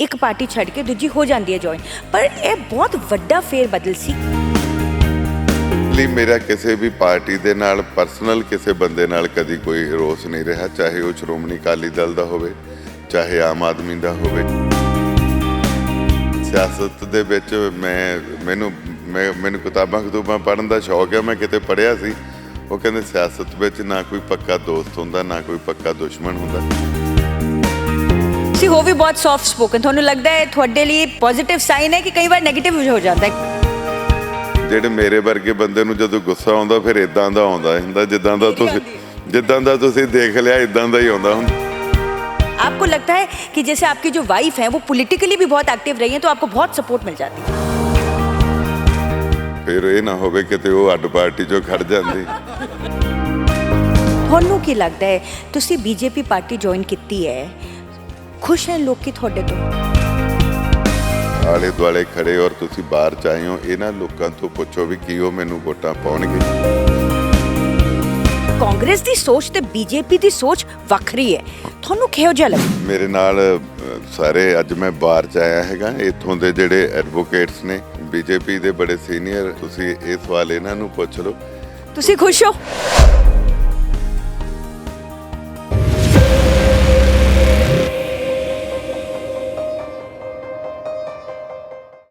एक पार्टी छड़ के दूजी हो जाती है जॉइन, पर यह बहुत वड्डा फेर बदल सी। ਲਈ ਮੇਰਾ ਕਿਸੇ ਵੀ ਪਾਰਟੀ ਦੇ ਨਾਲ ਪਰਸਨਲ ਕਿਸੇ ਬੰਦੇ ਨਾਲ ਕਦੀ ਕੋਈ ਰੋਸ ਨਹੀਂ ਰਿਹਾ, ਚਾਹੇ ਉਹ ਸ਼੍ਰੋਮਣੀ ਅਕਾਲੀ ਦਲ ਦਾ ਹੋਵੇ, ਚਾਹੇ ਆਮ ਆਦਮੀ ਦਾ ਹੋਵੇ। ਸਿਆਸਤ ਦੇ ਵਿੱਚ ਮੈਨੂੰ ਕਿਤਾਬਾਂ ਪੜ੍ਹਨ ਦਾ ਸ਼ੌਕ ਹੈ। ਮੈਂ ਕਿਤੇ ਪੜ੍ਹਿਆ ਸੀ, ਉਹ ਕਹਿੰਦੇ ਸਿਆਸਤ ਵਿੱਚ ਨਾ ਕੋਈ ਪੱਕਾ ਦੋਸਤ ਹੁੰਦਾ, ਨਾ ਕੋਈ ਪੱਕਾ ਦੁਸ਼ਮਣ ਹੁੰਦਾ। ਤੁਸੀਂ ਹੋ ਵੀ ਬਹੁਤ ਸੌਫਟ ਸਪੋਕਨ, ਤੁਹਾਨੂੰ ਲੱਗਦਾ ਹੈ ਤੁਹਾਡੇ ਲਈ ਪੋਜ਼ਿਟਿਵ ਸਾਈਨ ਹੈ ਕਿ ਕਈ ਵਾਰ ਨੈਗੇਟਿਵ ਹੋ ਜਾਂਦਾ ਹੈ? ਜਿਹੜੇ ਮੇਰੇ ਵਰਗੇ ਬੰਦੇ ਨੂੰ ਜਦੋਂ ਗੁੱਸਾ ਆਉਂਦਾ ਫਿਰ ਇਦਾਂ ਦਾ ਆਉਂਦਾ ਹੁੰਦਾ, ਜਿੱਦਾਂ ਦਾ ਤੁਸੀਂ ਦੇਖ ਲਿਆ ਇਦਾਂ ਦਾ ਹੀ ਆਉਂਦਾ ਹੁੰਦਾ। आपको लगता है कि जैसे आपकी जो वाइफ है वो पॉलिटिकली भी बहुत एक्टिव रही है, तो आपको बहुत सपोर्ट मिल जाती है? ਫਿਰ ਇਹ ਨਾ ਹੋਵੇ ਕਿਤੇ ਉਹ ਅੱਡ ਪਾਰਟੀ 'ਚੋਂ ਖੜ ਜਾਂਦੀ। ਤੁਹਾਨੂੰ ਕੀ ਲੱਗਦਾ ਹੈ ਤੁਸੀਂ ਬੀਜੇਪੀ ਪਾਰਟੀ ਜੁਆਇਨ ਕੀਤੀ ਹੈ, ਖੁਸ਼ ਹੈ ਲੋਕੀ ਤੁਹਾਡੇ ਤੋਂ? ਆਲੇ ਦੁਆਲੇ ਖੜੇ ਔਰ ਤੁਸੀਂ ਬਾਹਰ ਚਾਹੇ ਹੋ, ਇਹਨਾਂ ਲੋਕਾਂ ਤੋਂ ਪੁੱਛੋ ਵੀ ਕੀ ਉਹ ਮੈਨੂੰ ਵੋਟਾਂ ਪਾਉਣਗੇ। ਕਾਂਗਰਸ ਦੀ ਸੋਚ ਤੇ ਬੀਜੇਪੀ ਦੀ ਸੋਚ ਵੱਖਰੀ ਹੈ, ਤੁਹਾਨੂੰ ਕਿਹੋ ਜਿਹਾ ਲੱਗਦਾ? ਮੇਰੇ ਨਾਲ ਸਾਰੇ ਅੱਜ ਮੈਂ ਬਾਹਰ 'ਚ ਆਇਆ ਹੈਗਾ, ਇੱਥੋਂ ਦੇ ਜਿਹੜੇ ਐਡਵੋਕੇਟਸ ਨੇ ਬੀਜੇਪੀ ਦੇ ਬੜੇ ਸੀਨੀਅਰ, ਤੁਸੀਂ ਇਹ ਸਵਾਲ ਇਹਨਾਂ ਨੂੰ ਪੁੱਛ ਲਓ। ਤੁਸੀਂ ਖੁਸ਼ ਹੋ?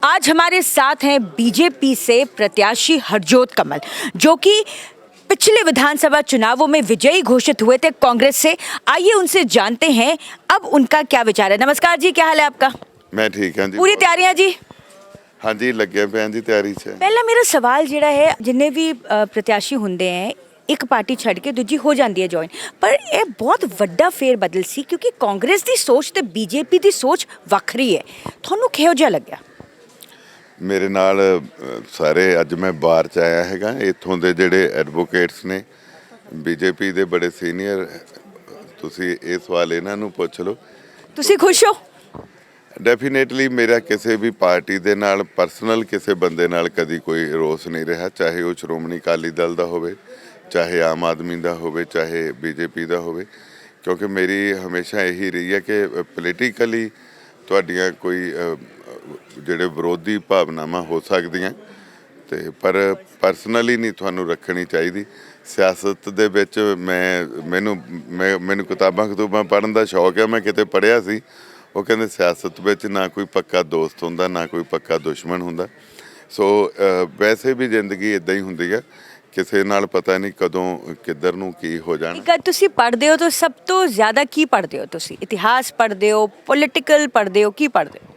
आज हमारे साथ हैं बीजेपी से प्रत्याशी हरजोत कमल, जो कि पिछले विधानसभा चुनावों में विजयी घोषित हुए थे कांग्रेस से। आइए उनसे जानते हैं अब उनका क्या विचार है। नमस्कार जी, क्या हाल है आपका? मैं ठीक हाँ जी। पूरी तैयारियां जी? हाँ जी, लगे पे हैं जी तैयारी से। पहला मेरा सवाल जिहड़ा है, जिन्ने भी प्रत्याशी हुंदे हैं एक पार्टी छड़ के दूजी हो जाती है जॉइन, पर यह बहुत वड्डा फेर बदल सी, क्योंकि कांग्रेस की सोच ते बीजेपी की सोच ਵੱਖਰੀ है। ਤੁਹਾਨੂੰ ਕਿਹੋ ਜਿਹਾ ਲੱਗਿਆ? ਮੇਰੇ ਨਾਲ ਸਾਰੇ ਅੱਜ ਮੈਂ ਬਾਹਰ 'ਚ ਆਇਆ ਹੈਗਾ, ਇੱਥੋਂ ਦੇ ਜਿਹੜੇ ਐਡਵੋਕੇਟਸ ਨੇ ਬੀਜੇਪੀ ਦੇ ਬੜੇ ਸੀਨੀਅਰ, ਤੁਸੀਂ ਇਹ ਸਵਾਲ ਇਹਨਾਂ ਨੂੰ ਪੁੱਛ ਲਓ। ਤੁਸੀਂ ਖੁਸ਼ ਹੋ? ਡੈਫੀਨੇਟਲੀ ਮੇਰਾ ਕਿਸੇ ਵੀ ਪਾਰਟੀ ਦੇ ਨਾਲ ਪਰਸਨਲ ਕਿਸੇ ਬੰਦੇ ਨਾਲ ਕਦੀ ਕੋਈ ਰੋਸ ਨਹੀਂ ਰਿਹਾ, ਚਾਹੇ ਉਹ ਸ਼੍ਰੋਮਣੀ ਅਕਾਲੀ ਦਲ ਦਾ ਹੋਵੇ, ਚਾਹੇ ਆਮ ਆਦਮੀ ਦਾ ਹੋਵੇ, ਚਾਹੇ ਬੀਜੇਪੀ ਦਾ ਹੋਵੇ, ਕਿਉਂਕਿ ਮੇਰੀ ਹਮੇਸ਼ਾ ਇਹੀ ਰਹੀ ਹੈ ਕਿ ਪੋਲੀਟੀਕਲੀ ਤੁਹਾਡੀਆਂ ਕੋਈ ਜਿਹੜੇ ਵਿਰੋਧੀ ਭਾਵਨਾਵਾਂ ਹੋ ਸਕਦੀਆਂ, ਤੇ ਪਰ ਪਰਸਨਲੀ ਨਹੀਂ ਤੁਹਾਨੂੰ ਰੱਖਣੀ ਚਾਹੀਦੀ। ਸਿਆਸਤ ਦੇ ਵਿੱਚ ਮੈਨੂੰ ਕਿਤਾਬਾਂ ਪੜ੍ਹਨ ਦਾ ਸ਼ੌਕ ਹੈ। ਮੈਂ ਕਿਤੇ ਪੜ੍ਹਿਆ ਸੀ, ਉਹ ਕਹਿੰਦੇ ਸਿਆਸਤ ਵਿੱਚ ਨਾ ਕੋਈ ਪੱਕਾ ਦੋਸਤ ਹੁੰਦਾ, ਨਾ ਕੋਈ ਪੱਕਾ ਦੁਸ਼ਮਣ ਹੁੰਦਾ। ਸੋ ਵੈਸੇ ਵੀ ਜ਼ਿੰਦਗੀ ਇੱਦਾਂ ਹੀ ਹੁੰਦੀ ਹੈ, ਕਿਸੇ ਨਾਲ ਪਤਾ ਨਹੀਂ ਕਦੋਂ ਕਿੱਧਰ ਨੂੰ ਕੀ ਹੋ ਜਾਣਾ। ਇੱਕ ਤੁਸੀਂ ਪੜ੍ਹਦੇ ਹੋ ਤਾਂ ਸਭ ਤੋਂ ਜ਼ਿਆਦਾ ਕੀ ਪੜ੍ਹਦੇ ਹੋ? ਤੁਸੀਂ ਇਤਿਹਾਸ ਪੜ੍ਹਦੇ ਹੋ, ਪੋਲੀਟੀਕਲ ਪੜ੍ਹਦੇ ਹੋ, ਕੀ ਪੜ੍ਹਦੇ ਹੋ?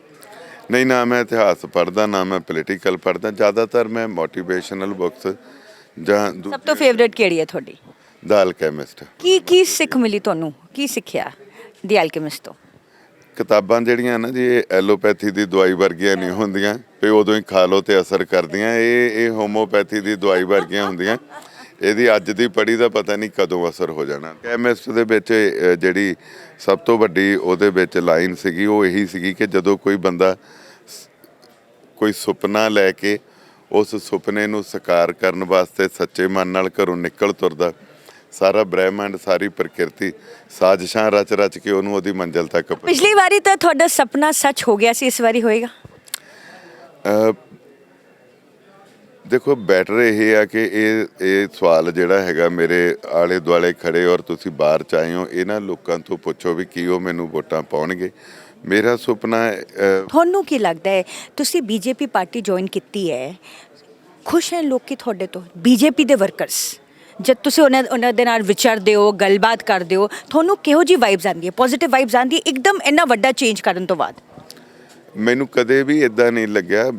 ਨਹੀਂ, ਨਾ ਮੈਂ ਇਤਿਹਾਸ ਪੜ੍ਹਦਾ, ਨਾ ਮੈਂ ਪੋਲੀਟੀਕਲ ਪੜ੍ਹਦਾ। ਜ਼ਿਆਦਾਤਰ ਮੈਂ ਮੋਟੀਵੇਸ਼ਨਲ ਬੁੱਕਸ ਜਾਂ ਸਭ ਤੋਂ ਫੇਵਰੇਟ ਕਿਹੜੀ ਹੈ ਤੁਹਾਡੀ? ਦ ਅਲਕੈਮਿਸਟ। ਕੀ ਸਿੱਖ ਮਿਲੀ ਤੁਹਾਨੂੰ, ਕੀ ਸਿੱਖਿਆ ਦ ਅਲਕੈਮਿਸਟ ਤੋਂ? ਕਿਤਾਬਾਂ ਜਿਹੜੀਆਂ ਨਾ ਜੀ, ਇਹ ਐਲੋਪੈਥੀ ਦੀ ਦਵਾਈ ਵਰਗੀਆਂ ਨਹੀਂ ਹੁੰਦੀਆਂ ਵੀ ਉਦੋਂ ਹੀ ਖਾ ਲਓ ਤੇ ਅਸਰ ਕਰਦੀਆਂ। ਇਹ ਹੋਮੋਪੈਥੀ ਦੀ ਦਵਾਈ ਵਰਗੀਆਂ ਹੁੰਦੀਆਂ। ਇਹਦੀ ਅੱਜ ਦੀ ਪੜ੍ਹੀ ਦਾ ਪਤਾ ਨਹੀਂ ਕਦੋਂ ਅਸਰ ਹੋ ਜਾਣਾ। ਕੈਮਿਸਟ ਦੇ ਵਿੱਚ ਜਿਹੜੀ ਸਭ ਤੋਂ ਵੱਡੀ ਉਹਦੇ ਵਿੱਚ ਲਾਈਨ ਸੀਗੀ, ਉਹ ਇਹੀ ਸੀਗੀ ਕਿ ਜਦੋਂ ਕੋਈ ਬੰਦਾ ਕੋਈ ਸੁਪਨਾ ਲੈ ਕੇ ਉਸ ਸੁਪਨੇ ਨੂੰ ਸਾਕਾਰ ਕਰਨ ਵਾਸਤੇ ਸੱਚੇ ਮਨ ਨਾਲ ਘਰੋਂ ਨਿਕਲ ਤੁਰਦਾ, ਸਾਰਾ ਬ੍ਰਹਿਮੰਡ, ਸਾਰੀ ਪ੍ਰਕਿਰਤੀ ਸਾਜ਼ਿਸ਼ਾਂ ਰਚ ਕੇ ਉਹਨੂੰ ਉਹਦੀ ਮੰਜ਼ਿਲ ਤੱਕ। ਪਿਛਲੀ ਵਾਰੀ ਤਾਂ ਤੁਹਾਡਾ ਸੁਪਨਾ ਸੱਚ ਹੋ ਗਿਆ ਸੀ, ਇਸ ਵਾਰੀ ਹੋਏਗਾ? ਦੇਖੋ, ਬੈਟਰ ਇਹ ਆ ਕਿ ਇਹ ਸਵਾਲ ਜਿਹੜਾ ਹੈਗਾ ਮੇਰੇ ਆਲੇ ਦੁਆਲੇ ਖੜੇ ਔਰ ਤੁਸੀਂ ਬਾਹਰ 'ਚ ਆਏ ਹੋ, ਇਹਨਾਂ ਲੋਕਾਂ ਤੋਂ ਪੁੱਛੋ ਵੀ ਕੀ ਉਹ ਮੈਨੂੰ ਵੋਟਾਂ ਪਾਉਣਗੇ। ਮੇਰਾ ਸੁਪਨਾ ਤੁਹਾਨੂੰ ਕੀ ਲੱਗਦਾ ਹੈ ਤੁਸੀਂ ਬੀਜੇਪੀ ਪਾਰਟੀ ਜੁਆਇਨ ਕੀਤੀ ਹੈ, ਖੁਸ਼ ਹੈ ਲੋਕੀ ਤੁਹਾਡੇ ਤੋਂ? ਬੀਜੇਪੀ ਦੇ ਵਰਕਰਸ, ਜਦ ਤੁਸੀਂ ਉਹਨਾਂ ਦੇ ਨਾਲ ਵਿਚਰਦੇ ਹੋ, ਗੱਲਬਾਤ ਕਰਦੇ ਹੋ, ਤੁਹਾਨੂੰ ਕਿਹੋ ਜਿਹੀ ਵਾਈਬਸ ਆਉਂਦੀ ਹੈ? ਪੋਜ਼ਿਟਿਵ ਵਾਈਬਸ ਆਉਂਦੀ ਹੈ ਇੱਕਦਮ ਇੰਨਾ ਵੱਡਾ ਚੇਂਜ ਕਰਨ ਤੋਂ ਬਾਅਦ? ਮੈਨੂੰ ਕਦੇ ਵੀ ਇੱਦਾਂ ਨਹੀਂ ਲੱਗਿਆ।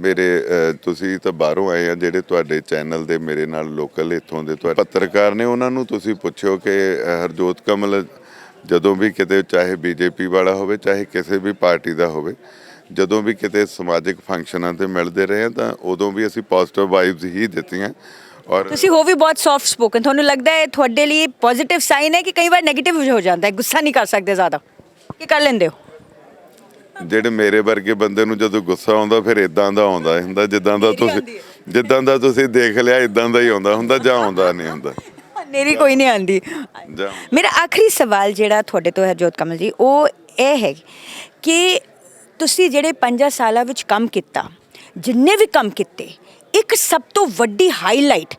ਤੁਸੀਂ ਤਾਂ ਬਾਹਰੋਂ ਆਏ ਆ, ਜਿਹੜੇ ਤੁਹਾਡੇ ਚੈਨਲ ਦੇ ਮੇਰੇ ਨਾਲ ਲੋਕਲ ਇੱਥੋਂ ਦੇ ਤੁਹਾਡੇ ਪੱਤਰਕਾਰ ਨੇ, ਉਹਨਾਂ ਨੂੰ ਤੁਸੀਂ ਪੁੱਛਿਓ ਕਿ ਹਰਜੋਤ ਕਮਲ ਜਦੋਂ ਵੀ ਕਿਤੇ, ਚਾਹੇ ਬੀਜੇਪੀ ਵਾਲਾ ਹੋਵੇ, ਚਾਹੇ ਕਿਸੇ ਵੀ ਪਾਰਟੀ ਦਾ ਹੋਵੇ, ਜਦੋਂ ਵੀ ਕਿਤੇ ਸਮਾਜਿਕ ਫੰਕਸ਼ਨਾਂ 'ਤੇ ਮਿਲਦੇ ਰਹੇ ਤਾਂ ਉਦੋਂ ਵੀ ਅਸੀਂ ਪੋਜ਼ਿਟਿਵ ਵਾਈਬਸ ਹੀ ਦਿੱਤੀਆਂ। ਔਰ ਤੁਸੀਂ ਹੋ ਵੀ ਬਹੁਤ ਸੌਫਟ ਸਪੋਕਨ, ਤੁਹਾਨੂੰ ਲੱਗਦਾ ਹੈ ਤੁਹਾਡੇ ਲਈ ਪੋਜ਼ਿਟਿਵ ਸਾਈਨ ਹੈ ਕਿ ਕਈ ਵਾਰ ਨੈਗੇਟਿਵ ਹੋ ਜਾਂਦਾ ਹੈ, ਗੁੱਸਾ ਨਹੀਂ ਕਰ ਸਕਦੇ ਜ਼ਿਆਦਾ, ਕੀ ਕਰ ਲੈਂਦੇ ਹੋ? ਜਿਹੜੇ ਮੇਰੇ ਵਰਗੇ ਬੰਦੇ ਨੂੰ ਜਦੋਂ ਗੁੱਸਾ ਆਉਂਦਾ ਫਿਰ ਇਦਾਂ ਦਾ ਆਉਂਦਾ ਹੁੰਦਾ, ਜਿੱਦਾਂ ਦਾ ਤੁਸੀਂ ਦੇਖ ਲਿਆ ਇਦਾਂ ਦਾ ਹੀ ਆਉਂਦਾ ਹੁੰਦਾ, ਜਾਂ ਆਉਂਦਾ ਨਹੀਂ ਹੁੰਦਾ। ਮੇਰੀ ਕੋਈ ਨਹੀਂ ਆਉਂਦੀ। ਮੇਰਾ ਆਖਰੀ ਸਵਾਲ ਜਿਹੜਾ ਤੁਹਾਡੇ ਤੋਂ ਹੈ ਹਰਜੋਤ ਕਮਲ ਜੀ, ਉਹ ਇਹ ਹੈ ਕਿ ਤੁਸੀਂ ਜਿਹੜੇ 5 ਸਾਲਾਂ ਵਿੱਚ ਕੰਮ ਕੀਤਾ, ਜਿੰਨੇ ਵੀ ਕੰਮ ਕੀਤੇ, ਇੱਕ ਸਭ ਤੋਂ ਵੱਡੀ ਹਾਈਲਾਈਟ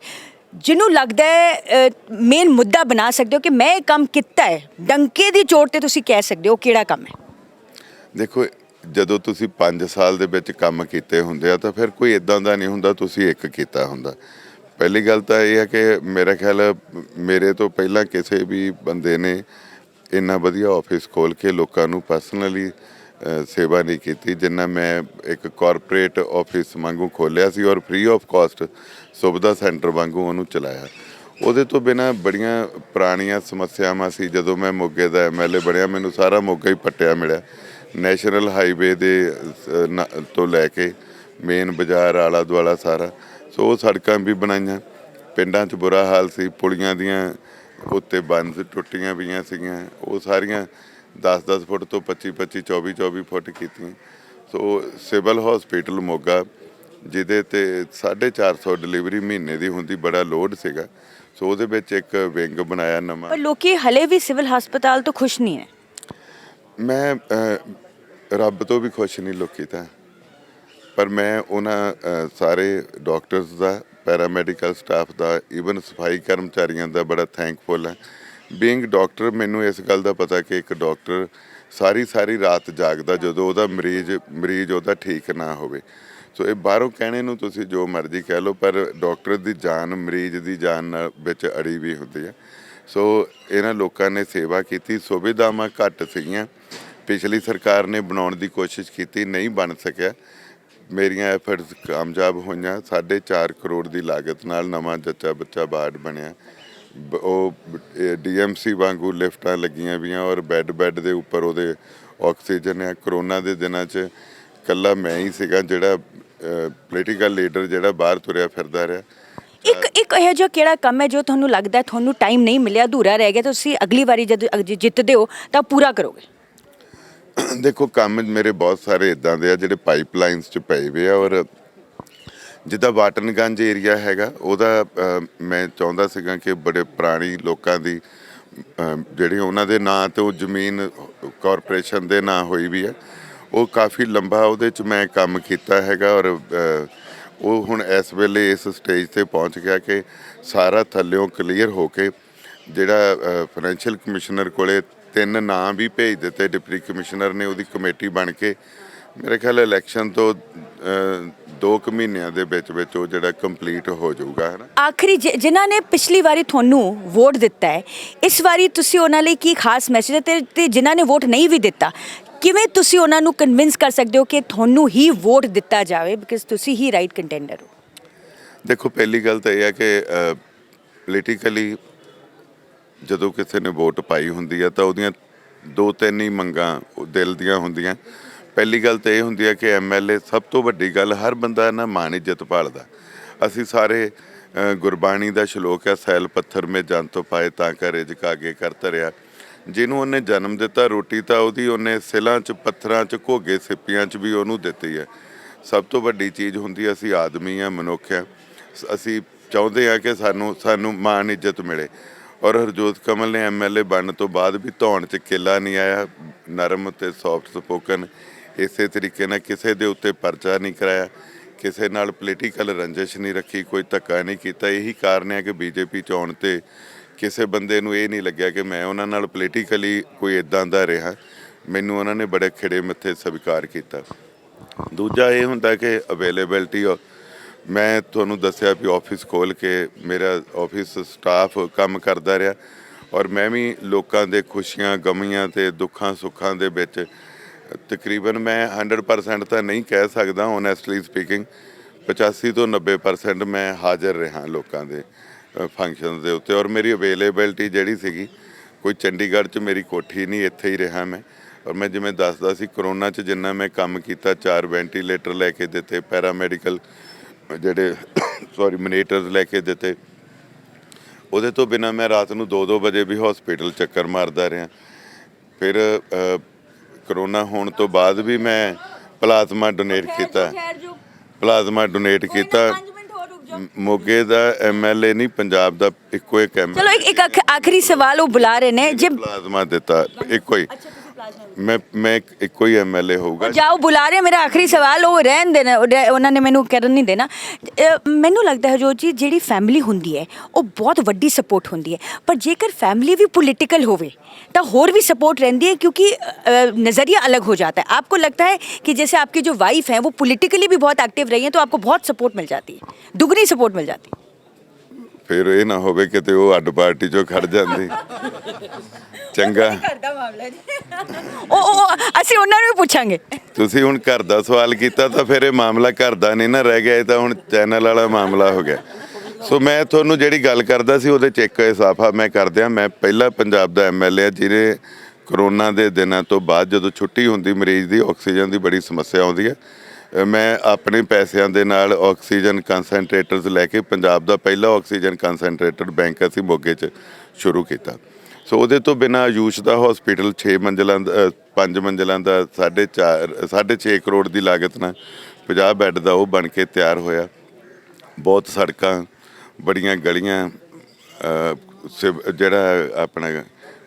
ਜਿਹਨੂੰ ਲੱਗਦਾ ਹੈ ਮੇਨ ਮੁੱਦਾ ਬਣਾ ਸਕਦੇ ਹੋ ਕਿ ਮੈਂ ਇਹ ਕੰਮ ਕੀਤਾ ਹੈ, ਡੰਕੇ ਦੀ ਚੋਟ ਤੇ ਤੁਸੀਂ ਕਹਿ ਸਕਦੇ ਹੋ, ਕਿਹੜਾ ਕੰਮ ਹੈ? ਦੇਖੋ, ਜਦੋਂ ਤੁਸੀਂ 5 ਸਾਲ ਦੇ ਵਿੱਚ ਕੰਮ ਕੀਤੇ ਹੁੰਦੇ ਆ ਤਾਂ ਫਿਰ ਕੋਈ ਇਦਾਂ ਦਾ ਨਹੀਂ ਹੁੰਦਾ ਤੁਸੀਂ ਇੱਕ ਕੀਤਾ ਹੁੰਦਾ। ਪਹਿਲੀ ਗੱਲ ਤਾਂ ਇਹ ਹੈ ਕਿ ਮੇਰਾ ਖਿਆਲ ਮੇਰੇ ਤੋਂ ਪਹਿਲਾਂ ਕਿਸੇ ਵੀ ਬੰਦੇ ਨੇ ਇੰਨਾ ਵਧੀਆ ਆਫਿਸ ਖੋਲ੍ਹ ਕੇ ਲੋਕਾਂ ਨੂੰ ਪਰਸਨਲੀ ਸੇਵਾ ਨਹੀਂ ਕੀਤੀ ਜਿੰਨਾ ਮੈਂ ਇੱਕ ਕਾਰਪੋਰੇਟ ਆਫਿਸ ਵਾਂਗੂ ਖੋਲ੍ਹਿਆ ਸੀ ਔਰ ਫ੍ਰੀ ਆਫ ਕਾਸਟ ਸੁਵਿਧਾ ਸੈਂਟਰ ਵਾਂਗੂ ਉਹਨੂੰ ਚਲਾਇਆ। ਉਹਦੇ ਤੋਂ ਬਿਨਾਂ ਬੜੀਆਂ ਪੁਰਾਣੀਆਂ ਸਮੱਸਿਆਵਾਂ ਸੀ। ਜਦੋਂ ਮੈਂ ਮੋਗੇ ਦਾ MLA ਬਣਿਆ ਮੈਨੂੰ ਸਾਰਾ ਮੋਗਾ ਹੀ ਪੱਟਿਆ ਮਿਲਿਆ, ਨੈਸ਼ਨਲ ਹਾਈਵੇ ਦੇ ਤੋਂ ਲੈ ਕੇ ਮੇਨ ਬਾਜ਼ਾਰ ਆਲਾ ਦੁਆਲਾ ਸਾਰਾ। ਸੋ ਉਹ ਸੜਕਾਂ ਵੀ ਬਣਾਈਆਂ, ਪਿੰਡਾਂ 'ਚ ਬੁਰਾ ਹਾਲ ਸੀ, ਪੁਲੀਆਂ ਦੀਆਂ ਉੱਤੇ ਬੰਦ ਟੁੱਟੀਆਂ ਪਈਆਂ ਸੀਗੀਆਂ, ਉਹ ਸਾਰੀਆਂ 10-10 ਫੁੱਟ ਤੋਂ 25-25 24-24 ਫੁੱਟ ਕੀਤੀਆਂ। ਸੋ ਸਿਵਲ ਹਸਪੀਟਲ ਮੋਗਾ ਜਿਹਦੇ ਤੇ 450 ਡਿਲੀਵਰੀ ਮਹੀਨੇ ਦੀ ਹੁੰਦੀ, ਬੜਾ ਲੋਡ ਸੀਗਾ। ਸੋ ਉਹਦੇ ਵਿੱਚ ਇੱਕ ਵਿੰਗ ਬਣਾਇਆ ਨਵਾਂ। ਪਰ ਲੋਕੀ ਹਲੇ ਵੀ ਸਿਵਲ ਹਸਪਤਾਲ ਤੋਂ ਖੁਸ਼ ਨਹੀਂ ਹੈ। ਮੈਂ ਰੱਬ ਤੋਂ ਵੀ ਖੁਸ਼ ਨਹੀਂ ਲੋਕੀ ਤਾਂ, ਪਰ ਮੈਂ ਉਹਨਾਂ ਸਾਰੇ ਡਾਕਟਰਸ ਦਾ, ਪੈਰਾਮੈਡੀਕਲ ਸਟਾਫ ਦਾ, ਈਵਨ ਸਫਾਈ ਕਰਮਚਾਰੀਆਂ ਦਾ ਬੜਾ ਥੈਂਕਫੁਲ ਹਾਂ। ਬੀਇੰਗ ਡਾਕਟਰ ਮੈਨੂੰ ਇਸ ਗੱਲ ਦਾ ਪਤਾ ਕਿ ਇੱਕ ਡਾਕਟਰ ਸਾਰੀ ਰਾਤ ਜਾਗਦਾ ਜਦੋਂ ਉਹਦਾ ਮਰੀਜ਼ ਉਹਦਾ ਠੀਕ ਨਾ ਹੋਵੇ। ਸੋ ਇਹ ਬਾਹਰੋਂ ਕਹਿਣੇ ਨੂੰ ਤੁਸੀਂ ਜੋ ਮਰਜ਼ੀ ਕਹਿ ਲਓ, ਪਰ ਡਾਕਟਰ ਦੀ ਜਾਨ ਮਰੀਜ਼ ਦੀ ਜਾਨ ਨਾਲ ਵਿੱਚ ਅੜੀ ਵੀ ਹੁੰਦੀ ਹੈ। ਸੋ ਇਹਨਾਂ ਲੋਕਾਂ ਨੇ ਸੇਵਾ ਕੀਤੀ। ਸੁਵਿਧਾਵਾਂ ਘੱਟ ਸੀਗੀਆਂ, ਪਿਛਲੀ ਸਰਕਾਰ ਨੇ ਬਣਾਉਣ ਦੀ ਕੋਸ਼ਿਸ਼ ਕੀਤੀ, ਨਹੀਂ ਬਣ ਸਕਿਆ। ਮੇਰੀਆਂ ਐਫਰਟਸ ਕਾਮਯਾਬ ਹੋਈਆਂ। 4.5 ਕਰੋੜ ਦੀ ਲਾਗਤ ਨਾਲ ਨਵਾਂ ਜੱਚਾ ਬੱਚਾ ਵਾਰਡ ਬਣਿਆ। ਉਹ DMC ਵਾਂਗੂ ਲਿਫਟਾਂ ਲੱਗੀਆਂ ਵੀਆਂ ਔਰ ਬੈੱਡ ਦੇ ਉੱਪਰ ਉਹਦੇ ਆਕਸੀਜਨ ਹੈ। ਕਰੋਨਾ ਦੇ ਦਿਨਾਂ 'ਚ ਇਕੱਲਾ ਮੈਂ ਹੀ ਸੀਗਾ ਜਿਹੜਾ ਪੋਲੀਟੀਕਲ ਲੀਡਰ ਜਿਹੜਾ ਬਾਹਰ ਤੁਰਿਆ ਫਿਰਦਾ ਰਿਹਾ। ਇੱਕ ਇਹੋ ਜਿਹਾ ਕਿਹੜਾ ਕੰਮ ਹੈ ਜੋ ਤੁਹਾਨੂੰ ਲੱਗਦਾ ਤੁਹਾਨੂੰ ਟਾਈਮ ਨਹੀਂ ਮਿਲਿਆ, ਅਧੂਰਾ ਰਹਿ ਗਿਆ, ਤੁਸੀਂ ਅਗਲੀ ਵਾਰੀ ਜਦੋਂ ਜਿੱਤਦੇ ਹੋ ਤਾਂ ਪੂਰਾ ਕਰੋਗੇ? ਦੇਖੋ, ਕੰਮ ਮੇਰੇ ਬਹੁਤ ਸਾਰੇ ਇੱਦਾਂ ਦੇ ਆ ਜਿਹੜੇ ਪਾਈਪਲਾਈਨਸ 'ਚ ਪਏ ਵੇ ਆ। ਔਰ ਜਿੱਦਾਂ ਵਾਟਨਗੰਜ ਏਰੀਆ ਹੈਗਾ, ਉਹਦਾ ਮੈਂ ਚਾਹੁੰਦਾ ਸੀਗਾ ਕਿ ਬੜੇ ਪੁਰਾਣੀ ਲੋਕਾਂ ਦੀ ਜਿਹੜੀ ਉਹਨਾਂ ਦੇ ਨਾਂ 'ਤੇ ਉਹ ਜ਼ਮੀਨ ਕਾਰਪੋਰੇਸ਼ਨ ਦੇ ਨਾਂ ਹੋਈ ਵੀ ਹੈ, ਉਹ ਕਾਫੀ ਲੰਬਾ ਉਹਦੇ 'ਚ ਮੈਂ ਕੰਮ ਕੀਤਾ ਹੈਗਾ। ਔਰ ਉਹ ਹੁਣ ਇਸ ਵੇਲੇ ਇਸ ਸਟੇਜ 'ਤੇ ਪਹੁੰਚ ਗਿਆ ਕਿ ਸਾਰਾ ਥੱਲਿਓਂ ਕਲੀਅਰ ਹੋ ਕੇ ਜਿਹੜਾ ਫਾਈਨੈਂਸ਼ੀਅਲ ਕਮਿਸ਼ਨਰ ਕੋਲੇ 3 ਨਾਂ ਵੀ ਭੇਜ ਦਿੱਤੇ, ਡਿਪਟੀ ਕਮਿਸ਼ਨਰ ਨੇ, ਉਹਦੀ ਕਮੇਟੀ ਬਣ ਕੇ ਮੇਰੇ ਖਿਆਲ ਇਲੈਕਸ਼ਨ ਤੋਂ 2 ਮਹੀਨਿਆਂ ਦੇ ਵਿੱਚ ਉਹ ਜਿਹੜਾ ਕੰਪਲੀਟ ਹੋ ਜਾਊਗਾ, ਹੈ ਨਾ। ਆਖਰੀ ਜਿਨ੍ਹਾਂ ਨੇ ਪਿਛਲੀ ਵਾਰੀ ਤੁਹਾਨੂੰ ਵੋਟ ਦਿੱਤਾ ਹੈ, ਇਸ ਵਾਰੀ ਤੁਸੀਂ ਉਹਨਾਂ ਲਈ ਕੀ ਖਾਸ ਮੈਸੇਜ ਹੈ? ਤੇ ਜਿਨ੍ਹਾਂ ਨੇ ਵੋਟ ਨਹੀਂ ਵੀ ਦਿੱਤਾ, ਕਿਵੇਂ ਤੁਸੀਂ ਉਹਨਾਂ ਨੂੰ ਕਨਵਿੰਸ ਕਰ ਸਕਦੇ ਹੋ ਕਿ ਤੁਹਾਨੂੰ ਹੀ ਵੋਟ ਦਿੱਤਾ ਜਾਵੇ, ਬਿਕਾਜ਼ ਤੁਸੀਂ ਹੀ ਰਾਈਟ ਕੰਟੈਂਡਰ ਹੋ? ਦੇਖੋ, ਪਹਿਲੀ ਗੱਲ ਤਾਂ ਇਹ ਹੈ ਕਿ ਪੋਲੀਟੀਕਲੀ ਜਦੋਂ ਕਿਸੇ ਨੇ ਵੋਟ ਪਾਈ ਹੁੰਦੀ ਹੈ ਤਾਂ ਉਹਦੀਆਂ 2-3 ਹੀ ਮੰਗਾਂ ਦਿਲ ਦੀਆਂ ਹੁੰਦੀਆਂ। ਪਹਿਲੀ ਗੱਲ ਤਾਂ ਇਹ ਹੁੰਦੀ ਹੈ ਕਿ MLA, ਸਭ ਤੋਂ ਵੱਡੀ ਗੱਲ, ਹਰ ਬੰਦਾ ਨਾ ਮਾਣ ਇੱਜ਼ਤ ਭਾਲਦਾ। ਅਸੀਂ ਸਾਰੇ ਗੁਰਬਾਣੀ ਦਾ ਸ਼ਲੋਕ ਹੈ, ਸੈਲ ਪੱਥਰ ਮੇ ਜਨ ਤੋਂ ਪਾਏ ਤਾਂ ਕਰ ਰਿਜ਼ਕ ਆਗੇ ਕਰ ਧਰਿਆ। ਜਿਹਨੂੰ ਉਹਨੇ ਜਨਮ ਦਿੱਤਾ, ਰੋਟੀ ਤਾਂ ਉਹਦੀ ਉਹਨੇ ਸਿਲਾਂ 'ਚ, ਪੱਥਰਾਂ 'ਚ, ਘੋਗੇ ਸਿੱਪੀਆਂ 'ਚ ਵੀ ਉਹਨੂੰ ਦਿੱਤੀ ਹੈ। ਸਭ ਤੋਂ ਵੱਡੀ ਚੀਜ਼ ਹੁੰਦੀ ਹੈ ਅਸੀਂ ਆਦਮੀ ਹਾਂ, ਮਨੁੱਖ ਹਾਂ। ਅਸੀਂ ਚਾਹੁੰਦੇ ਹਾਂ ਕਿ ਸਾਨੂੰ ਮਾਣ ਇੱਜ਼ਤ ਮਿਲੇ। ਔਰ ਹਰਜੋਤ ਕਮਲ ਨੇ MLA ਬਣਨ ਤੋਂ ਬਾਅਦ ਵੀ ਧੌਣ 'ਚ ਕਿੱਲਾ ਨਹੀਂ ਆਇਆ, ਨਰਮ ਅਤੇ ਸੌਫਟ ਸਪੋਕਨ। ਇਸੇ ਤਰੀਕੇ ਨਾਲ ਕਿਸੇ ਦੇ ਉੱਤੇ ਪਰਚਾ ਨਹੀਂ ਕਰਾਇਆ, ਕਿਸੇ ਨਾਲ ਪੋਲੀਟੀਕਲ ਰੰਜਿਸ਼ ਨਹੀਂ ਰੱਖੀ, ਕੋਈ ਧੱਕਾ ਨਹੀਂ ਕੀਤਾ। ਇਹੀ ਕਾਰਨ ਹੈ ਕਿ BJP 'ਚ ਆਉਣ 'ਤੇ ਕਿਸੇ ਬੰਦੇ ਨੂੰ ਇਹ ਨਹੀਂ ਲੱਗਿਆ ਕਿ ਮੈਂ ਉਹਨਾਂ ਨਾਲ ਪੋਲੀਟੀਕਲੀ ਕੋਈ ਇੱਦਾਂ ਦਾ ਰਿਹਾ। ਮੈਨੂੰ ਉਹਨਾਂ ਨੇ ਬੜੇ ਖਿੜੇ ਮੱਥੇ ਸਵੀਕਾਰ ਕੀਤਾ। ਦੂਜਾ ਇਹ ਹੁੰਦਾ ਕਿ ਅਵੇਲੇਬਿਲਟੀ। ਮੈਂ ਤੁਹਾਨੂੰ ਦੱਸਿਆ ਵੀ ਆਫਿਸ ਖੋਲ੍ਹ ਕੇ ਮੇਰਾ ਆਫਿਸ ਸਟਾਫ ਕੰਮ ਕਰਦਾ ਰਿਹਾ, ਔਰ ਮੈਂ ਵੀ ਲੋਕਾਂ ਦੇ ਖੁਸ਼ੀਆਂ ਗਮੀਆਂ ਅਤੇ ਦੁੱਖਾਂ ਸੁੱਖਾਂ ਦੇ ਵਿੱਚ ਤਕਰੀਬਨ ਮੈਂ 100% ਤਾਂ ਨਹੀਂ ਕਹਿ ਸਕਦਾ, ਓਨੈਸਟਲੀ ਸਪੀਕਿੰਗ 85 ਤੋਂ 90% ਮੈਂ ਹਾਜ਼ਰ ਰਿਹਾ ਲੋਕਾਂ ਦੇ ਫੰਕਸ਼ਨ ਦੇ ਉੱਤੇ। ਔਰ ਮੇਰੀ ਅਵੇਲੇਬਿਲਟੀ ਜਿਹੜੀ ਸੀਗੀ, ਕੋਈ ਚੰਡੀਗੜ੍ਹ 'ਚ ਮੇਰੀ ਕੋਠੀ ਨਹੀਂ, ਇੱਥੇ ਹੀ ਰਿਹਾ ਮੈਂ। ਔਰ ਮੈਂ ਜਿਵੇਂ ਦੱਸਦਾ ਸੀ, ਕਰੋਨਾ 'ਚ ਜਿੰਨਾ ਮੈਂ ਕੰਮ ਕੀਤਾ, 4 ਵੈਂਟੀਲੇਟਰ ਲੈ ਕੇ ਦਿੱਤੇ, ਪੈਰਾਮੈਡੀਕਲ ਜਿਹੜੇ ਮੋਨੀਟਰਸ ਲੈ ਕੇ ਦਿੱਤੇ। ਉਹਦੇ ਤੋਂ ਬਿਨਾਂ ਮੈਂ ਰਾਤ ਨੂੰ 2-2 ਵਜੇ ਵੀ ਹਸਪੀਟਲ ਚੱਕਰ ਮਾਰਦਾ ਰਿਹਾ। ਫਿਰ ਕਰੋਨਾ ਹੋਣ ਤੋਂ ਬਾਅਦ ਵੀ ਮੈਂ ਪਲਾਜ਼ਮਾ ਡੋਨੇਟ ਕੀਤਾ। ਮੋਗੇ ਦਾ MLA ਨਹੀਂ, ਪੰਜਾਬ ਦਾ ਇੱਕੋ ਇੱਕ MLA। ਚਲੋ ਇੱਕ ਆਖਰੀ ਸਵਾਲ, ਉਹ ਬੁਲਾ ਰਹੇ ਨੇ, ਜੇ ਪਲਾਜ਼ਮਾ ਦਿੱਤਾ ਇੱਕੋ ਹੀ। ਮੈਂ ਇੱਕੋ ਹੀ ਐਮਐਲਏ ਹੋਊਗਾ। ਜਾਓ ਬੁਲਾ ਰਹੇ ਮੇਰਾ ਆਖਰੀ ਸਵਾਲ ਉਹ ਰਹਿਣ ਦੇਣਾ ਉਹਨਾਂ ਨੇ ਮੈਨੂੰ ਕਰਨ ਨਹੀਂ ਦੇਣਾ। ਮੈਨੂੰ ਲੱਗਦਾ ਹੈ ਜੋ ਚੀਜ਼ ਜਿਹੜੀ ਫੈਮਿਲੀ ਹੁੰਦੀ ਹੈ ਉਹ ਬਹੁਤ ਵੱਡੀ ਸਪੋਰਟ ਹੁੰਦੀ ਹੈ, ਪਰ ਜੇਕਰ ਫੈमिली भी पॉलिटिकल होवे तो और भी सपोर्ट रहती है क्योंकि नज़रिया अलग हो जाता है। आपको लगता है कि जैसे आपकी जो वाइफ हैं वो पॉलिटिकली भी बहुत एक्टिव रही हैं तो आपको बहुत सपोर्ट मिल जाती है, दुगनी सपोर्ट मिल जाती है? ਫਿਰ ਇਹ ਨਾ ਹੋਵੇ ਕਿਤੇ ਉਹ ਅੱਡ ਪਾਰਟੀ 'ਚੋਂ ਖੜ ਜਾਂਦੀ। ਚੰਗਾ, ਘਰ ਦਾ ਮਾਮਲਾ ਜੀ ਉਹ ਅਸੀਂ ਉਹਨਾਂ ਨੂੰ ਵੀ ਪੁੱਛਾਂਗੇ। ਤੁਸੀਂ ਹੁਣ ਘਰ ਦਾ ਸਵਾਲ ਕੀਤਾ ਤਾਂ ਫਿਰ ਇਹ ਮਾਮਲਾ ਘਰ ਦਾ ਨਹੀਂ ਨਾ ਰਹਿ ਗਿਆ, ਇਹ ਤਾਂ ਹੁਣ ਚੈਨਲ ਵਾਲਾ ਮਾਮਲਾ ਹੋ ਗਿਆ। ਸੋ ਮੈਂ ਤੁਹਾਨੂੰ ਜਿਹੜੀ ਗੱਲ ਕਰਦਾ ਸੀ ਉਹਦੇ 'ਚ ਇੱਕ ਇਜ਼ਾਫਾ ਮੈਂ ਕਰ ਦਿਆਂ। ਮੈਂ ਪਹਿਲਾ ਪੰਜਾਬ ਦਾ ਐਮਐਲਏ ਜਿਹਨੇ ਕਰੋਨਾ ਦੇ ਦਿਨਾਂ ਤੋਂ ਬਾਅਦ ਜਦੋਂ ਛੁੱਟੀ ਹੁੰਦੀ ਮਰੀਜ਼ ਦੀ ਆਕਸੀਜਨ ਦੀ ਬੜੀ ਸਮੱਸਿਆ ਆਉਂਦੀ ਹੈ, ਮੈਂ ਆਪਣੇ ਪੈਸਿਆਂ ਦੇ ਨਾਲ ਆਕਸੀਜਨ ਕੰਸੈਂਟਰੇਟਰਸ ਲੈ ਕੇ ਪੰਜਾਬ ਦਾ ਪਹਿਲਾ ਆਕਸੀਜਨ ਕੰਸੈਂਟਰੇਟਰ ਬੈਂਕ ਅਸੀਂ ਮੋਗੇ 'ਚ ਸ਼ੁਰੂ ਕੀਤਾ। ਸੋ ਉਹਦੇ ਤੋਂ ਬਿਨਾਂ ਆਯੂਸ਼ ਦਾ ਹਸਪੀਟਲ 6 ਮੰਜ਼ਿਲਾਂ ਦਾ 5 ਮੰਜ਼ਿਲਾਂ ਦਾ 4.5 ਕਰੋੜ ਦੀ ਲਾਗਤ ਨਾਲ 50 ਬੈੱਡ ਦਾ ਉਹ ਬਣ ਕੇ ਤਿਆਰ ਹੋਇਆ। ਬਹੁਤ ਸੜਕਾਂ, ਬੜੀਆਂ ਗਲੀਆਂ, ਜਿਹੜਾ ਆਪਣਾ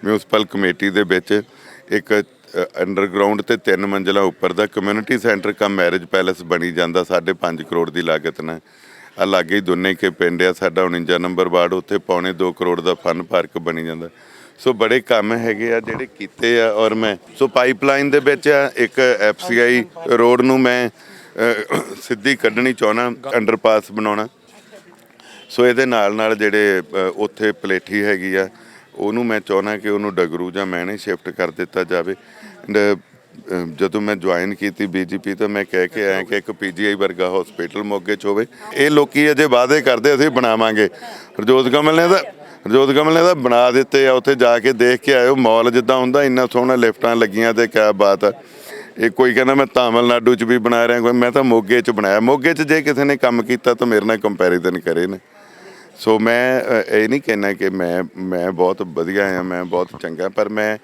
ਮਿਊਨਿਸਪਲ ਕਮੇਟੀ ਦੇ ਵਿੱਚ ਇੱਕ ਅੰਡਰਗਰਾਊਂਡ ਤੇ 3 ਮੰਜ਼ਿਲਾਂ ਉੱਪਰ ਦਾ ਕਮਿਊਨਿਟੀ ਸੈਂਟਰ ਕਮ ਮੈਰਿਜ ਪੈਲੇਸ ਬਣੀ ਜਾਂਦਾ 5.5 ਕਰੋੜ ਦੀ ਲਾਗਤ ਨਾਲ। ਆ ਲਾਗੇ ਹੀ ਦੋਨੇ ਕੇ ਪਿੰਡ ਆ ਸਾਡਾ 49 ਨੰਬਰ ਵਾਰਡ, ਉੱਥੇ 2.25 ਕਰੋੜ ਦਾ ਫਨ ਪਾਰਕ ਬਣੀ ਜਾਂਦਾ। ਸੋ ਬੜੇ ਕੰਮ ਹੈਗੇ ਆ ਜਿਹੜੇ ਕੀਤੇ ਆ। ਔਰ ਮੈਂ ਸੋ ਪਾਈਪਲਾਈਨ ਦੇ ਵਿੱਚ ਇੱਕ FCI ਰੋਡ ਨੂੰ ਮੈਂ ਸਿੱਧੀ ਕੱਢਣੀ ਚਾਹੁੰਦਾ, ਅੰਡਰਪਾਸ ਬਣਾਉਣਾ। ਸੋ ਇਹਦੇ ਨਾਲ ਜਿਹੜੇ ਉੱਥੇ ਪਲੇਠੀ ਹੈਗੀ ਆ ਉਹਨੂੰ ਮੈਂ ਚਾਹੁੰਦਾ ਕਿ ਉਹਨੂੰ ਡਗਰੂ ਜਾਂ ਮੈਨੇ ਸ਼ਿਫਟ ਕਰ ਦਿੱਤਾ ਜਾਵੇ। ਜਦੋਂ ਮੈਂ ਜੁਆਇਨ ਕੀਤੀ BJP ਤਾਂ ਮੈਂ ਕਹਿ ਕੇ ਆਇਆ ਕਿ ਇੱਕ PGI ਵਰਗਾ ਹਸਪੀਟਲ ਮੋਗੇ 'ਚ ਹੋਵੇ। ਇਹ ਲੋਕੀ ਅਜੇ ਵਾਅਦੇ ਕਰਦੇ ਅਸੀਂ ਬਣਾਵਾਂਗੇ। ਹਰਜੋਤ ਕਮਲ ਨੇ ਤਾਂ ਬਣਾ ਦਿੱਤੇ ਆ। ਉੱਥੇ ਜਾ ਕੇ ਦੇਖ ਕੇ ਆਇਓ, ਮਾਲ ਜਿੱਦਾਂ ਹੁੰਦਾ ਇੰਨਾ ਸੋਹਣਾ, ਲਿਫਟਾਂ ਲੱਗੀਆਂ ਤੇ ਕਿਆ ਬਾਤ ਆ। ਇਹ ਕੋਈ ਕਹਿੰਦਾ ਮੈਂ ਤਾਮਿਲਨਾਡੂ 'ਚ ਵੀ ਬਣਾ ਰਿਹਾ, ਕੋਈ ਮੈਂ ਤਾਂ ਮੋਗੇ 'ਚ ਬਣਾਇਆ। ਮੋਗੇ 'ਚ ਜੇ ਕਿਸੇ ਨੇ ਕੰਮ ਕੀਤਾ ਤਾਂ ਮੇਰੇ ਨਾਲ ਕੰਪੈਰੀਜ਼ਨ ਕਰੇ ਨੇ। ਸੋ ਮੈਂ ਇਹ ਨਹੀਂ ਕਹਿਣਾ ਕਿ ਮੈਂ ਬਹੁਤ ਵਧੀਆ ਹਾਂ, ਮੈਂ ਬਹੁਤ ਚੰਗਾ, ਪਰ ਮੈਂ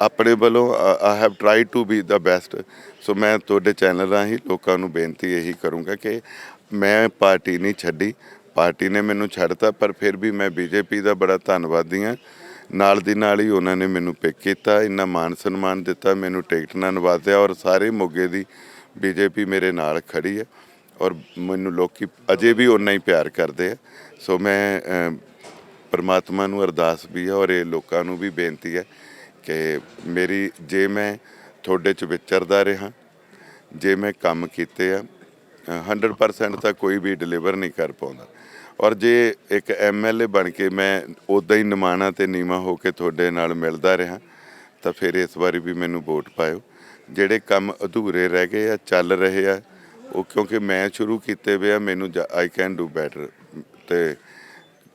ਆਪਣੇ ਵੱਲੋਂ I have tried to be the best. So ਮੈਂ ਤੁਹਾਡੇ ਚੈਨਲ ਰਾਹੀਂ ਲੋਕਾਂ ਨੂੰ ਬੇਨਤੀ ਇਹੀ ਕਰੂੰਗਾ ਕਿ ਮੈਂ ਪਾਰਟੀ ਨਹੀਂ ਛੱਡੀ, ਪਾਰਟੀ ਨੇ ਮੈਨੂੰ ਛੱਡਤਾ, ਪਰ ਫਿਰ ਵੀ ਮੈਂ BJP ਦਾ ਬੜਾ ਧੰਨਵਾਦੀ ਹਾਂ। ਨਾਲ ਦੀ ਨਾਲ ਹੀ ਉਹਨਾਂ ਨੇ ਮੈਨੂੰ ਪਿਕ ਕੀਤਾ, ਇੰਨਾ ਮਾਨ ਸਨਮਾਨ ਦਿੱਤਾ, ਮੈਨੂੰ ਟਿਕਟ ਨਾਲ ਨਵਾਜ਼ਿਆ। ਔਰ ਸਾਰੇ ਮੋਗੇ ਦੀ BJP ਮੇਰੇ ਨਾਲ ਖੜੀ ਹੈ ਔਰ ਮੈਨੂੰ ਲੋਕੀ ਅਜੇ ਵੀ ਓਨਾ ਹੀ ਪਿਆਰ ਕਰਦੇ ਆ। ਸੋ ਮੈਂ ਪਰਮਾਤਮਾ ਨੂੰ ਅਰਦਾਸ ਵੀ ਹੈ ਔਰ ਇਹ ਲੋਕਾਂ ਨੂੰ ਵੀ ਬੇਨਤੀ ਹੈ ਕਿ ਜੇ ਮੈਂ ਤੁਹਾਡੇ 'ਚ ਵਿਚਰਦਾ ਰਿਹਾ, ਜੇ ਮੈਂ ਕੰਮ ਕੀਤੇ ਆ 100% ਤਾਂ ਕੋਈ ਵੀ ਡਿਲੀਵਰ ਨਹੀਂ ਕਰ ਪਾਉਂਦਾ। ਔਰ ਜੇ ਇੱਕ MLA ਬਣ ਕੇ ਮੈਂ ਉੱਦਾਂ ਹੀ ਨਿਮਾਣਾ ਤੇ ਨੀਵਾਂ ਹੋ ਕੇ ਤੁਹਾਡੇ ਨਾਲ ਮਿਲਦਾ ਰਿਹਾ ਤਾਂ ਫਿਰ ਇਸ ਵਾਰੀ ਵੀ ਮੈਨੂੰ ਵੋਟ ਪਾਇਓ। ਜਿਹੜੇ ਕੰਮ ਅਧੂਰੇ ਰਹਿ ਗਏ ਆ, ਚੱਲ ਰਹੇ ਆ, ਉਹ ਕਿਉਂਕਿ ਮੈਂ ਸ਼ੁਰੂ ਕੀਤੇ ਵੇ ਆ, ਮੈਨੂੰ ਆਈ ਕੈਨ ਡੂ ਬੈਟਰ, ਤੇ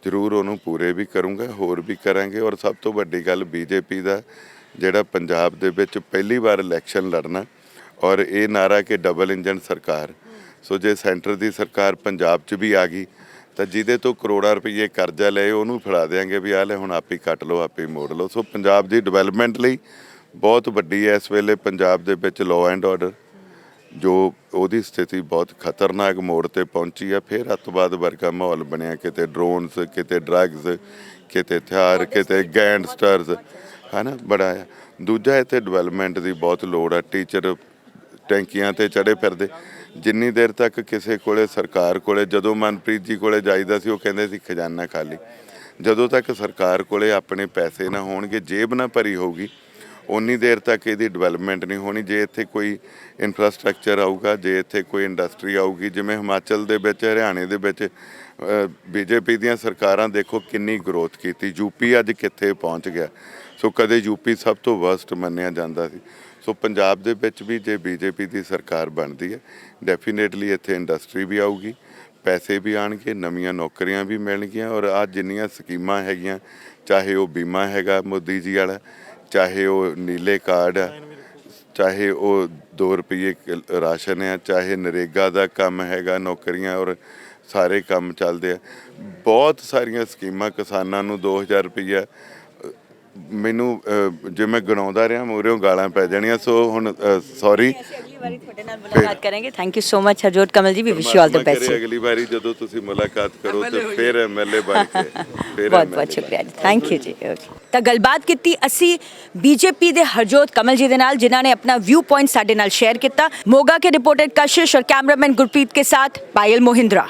ਜ਼ਰੂਰ ਉਹਨੂੰ ਪੂਰੇ ਵੀ ਕਰੂੰਗਾ, ਹੋਰ ਵੀ ਕਰਾਂਗੇ। ਔਰ ਸਭ ਤੋਂ ਵੱਡੀ ਗੱਲ BJP ਦਾ ਜਿਹੜਾ ਪੰਜਾਬ ਦੇ ਵਿੱਚ ਪਹਿਲੀ ਵਾਰ ਇਲੈਕਸ਼ਨ ਲੜਨਾ ਔਰ ਇਹ ਨਾਰਾ ਕਿ ਡਬਲ ਇੰਜਨ ਸਰਕਾਰ। ਸੋ ਜੇ ਸੈਂਟਰ ਦੀ ਸਰਕਾਰ ਪੰਜਾਬ 'ਚ ਵੀ ਆ ਗਈ ਤਾਂ ਜਿਹਦੇ ਤੋਂ ਕਰੋੜਾਂ ਰੁਪਏ ਕਰਜ਼ਾ ਲਏ ਉਹਨੂੰ ਫੜਾ ਦਿਆਂਗੇ ਵੀ ਆਹ ਲੈ ਹੁਣ ਆਪੇ ਕੱਟ ਲਓ, ਆਪੇ ਮੋੜ ਲਓ। ਸੋ ਪੰਜਾਬ ਦੀ ਡਿਵੈਲਪਮੈਂਟ ਲਈ ਬਹੁਤ ਵੱਡੀ ਹੈ ਇਸ ਵੇਲੇ ਪੰਜਾਬ ਦੇ ਵਿੱਚ ਲਾਅ ਐਂਡ ਆਰਡਰ ਜੋ ਉਹਦੀ ਸਥਿਤੀ ਬਹੁਤ ਖਤਰਨਾਕ ਮੋੜ ਤੇ ਪਹੁੰਚੀ ਆ। ਫਿਰ ਅੱਤਵਾਦ ਵਰਗਾ ਮਾਹੌਲ ਬਣਿਆ, ਕਿਤੇ ਡਰੋਨਸ, ਕਿਤੇ ਡਰੱਗਸ, ਕਿਤੇ ਹਥਿਆਰ, ਕਿਤੇ ਗੈਂਗਸਟਰਸ, ਹੈ ਨਾ, ਬੜਾ ਆ। ਦੂਜਾ ਇੱਥੇ ਡਿਵੈਲਪਮੈਂਟ ਦੀ ਬਹੁਤ ਲੋੜ ਆ। ਟੀਚਰ ਟੈਂਕੀਆਂ ਤੇ ਚੜ੍ਹੇ ਫਿਰਦੇ। ਜਿੰਨੀ ਦੇਰ ਤੱਕ ਕਿਸੇ ਕੋਲੇ ਸਰਕਾਰ ਕੋਲੇ, ਜਦੋਂ ਮਨਪ੍ਰੀਤ ਜੀ ਕੋਲੇ ਜਾਈਦਾ ਸੀ ਉਹ ਕਹਿੰਦੇ ਸੀ ਖਜ਼ਾਨਾ ਖਾਲੀ। ਜਦੋਂ ਤੱਕ ਸਰਕਾਰ ਕੋਲੇ ਆਪਣੇ ਪੈਸੇ ਨਾ ਹੋਣਗੇ, ਜੇਬ ਨਾ ਭਰੀ ਹੋਊਗੀ, ਉਨੀ ਦੇਰ ਤੱਕ ਇਹਦੀ ਡਿਵੈਲਪਮੈਂਟ ਨਹੀਂ ਹੋਣੀ। ਜੇ ਇੱਥੇ ਕੋਈ ਇਨਫਰਾਸਟਰਕਚਰ ਆਊਗਾ, ਜੇ ਇੱਥੇ ਕੋਈ ਇੰਡਸਟਰੀ ਆਊਗੀ, ਜਿਵੇਂ ਹਿਮਾਚਲ ਦੇ ਵਿੱਚ, ਹਰਿਆਣੇ ਦੇ ਵਿੱਚ BJP ਦੀਆਂ ਸਰਕਾਰਾਂ ਦੇਖੋ ਕਿੰਨੀ ਗਰੋਥ ਕੀਤੀ। UP ਅੱਜ ਕਿੱਥੇ ਪਹੁੰਚ ਗਿਆ। ਸੋ ਕਦੇ UP ਸਭ ਤੋਂ ਵਰਸਟ ਮੰਨਿਆ ਜਾਂਦਾ ਸੀ। ਸੋ ਪੰਜਾਬ ਦੇ ਵਿੱਚ ਵੀ ਜੇ BJP ਦੀ ਸਰਕਾਰ ਬਣਦੀ ਹੈ, ਡੈਫੀਨੇਟਲੀ ਇੱਥੇ ਇੰਡਸਟਰੀ ਵੀ ਆਊਗੀ, ਪੈਸੇ ਵੀ ਆਉਣਗੇ, ਨਵੀਆਂ ਨੌਕਰੀਆਂ ਵੀ ਮਿਲਣਗੀਆਂ। ਔਰ ਆਹ ਜਿੰਨੀਆਂ ਸਕੀਮਾਂ ਹੈਗੀਆਂ, ਚਾਹੇ ਉਹ ਬੀਮਾ ਹੈਗਾ ਮੋਦੀ ਜੀ ਵਾਲਾ, ਚਾਹੇ ਉਹ ਨੀਲੇ ਕਾਰਡ ਆ, ਚਾਹੇ ਉਹ 2 ਰੁਪਏ ਰਾਸ਼ਨ ਆ, ਚਾਹੇ ਨਰੇਗਾ ਦਾ ਕੰਮ ਹੈਗਾ, ਨੌਕਰੀਆਂ ਔਰ ਸਾਰੇ ਕੰਮ ਚੱਲਦੇ ਆ। ਬਹੁਤ ਸਾਰੀਆਂ ਸਕੀਮਾਂ, ਕਿਸਾਨਾਂ ਨੂੰ 2000 ਰੁਪਈਆ। ਮੈਨੂੰ ਜੇ ਮੈਂ ਗਿਣਾਉਂਦਾ ਰਿਹਾ ਮੂਹਰਿਓਂ ਗਾਲਾਂ ਪੈ ਜਾਣੀਆਂ। ਸੋ ਹੁਣ ਸੌਰੀ, ਅਗਲੀ ਵਾਰੀ ਤੁਹਾਡੇ ਨਾਲ ਮੁਲਾਕਾਤ ਕਰਾਂਗੇ। Thank you so much Harjot Kamal ji, we wish you all ਦ ਪਰਮਾਤਮਾ ਬੈਸਟ। ਕਰੇ ਅਗਲੀ ਵਾਰੀ ਜਦੋਂ ਤੁਸੀਂ ਮੁਲਾਕਾਤ ਕਰੋ ਤਾਂ ਫਿਰ ਐਮਐਲਏ ਬਣ ਕੇ ਫਿਰ ਬਹੁਤ ਬਹੁਤ ਸ਼ੁਕਰੀਆ ਜੀ, ਥੈਂਕ ਯੂ ਜੀ। ਤਾਂ ਗੱਲਬਾਤ ਕੀਤੀ ਅਸੀਂ ਬੀਜੇਪੀ ਦੇ ਹਰਜੋਤ ਕਮਲ ਜੀ ਦੇ ਨਾਲ, ਜਿਨ੍ਹਾਂ ਨੇ ਆਪਣਾ ਵਿਊ ਪੁਆਇੰਟ ਸਾਡੇ ਨਾਲ ਸ਼ੇਅਰ ਕੀਤਾ। ਮੋਗਾ ਕੇ ਰਿਪੋਰਟਰ ਕਸ਼ਿਸ਼ और कैमरामैन गुरप्रीत के साथ पायल मोहिंद्रा।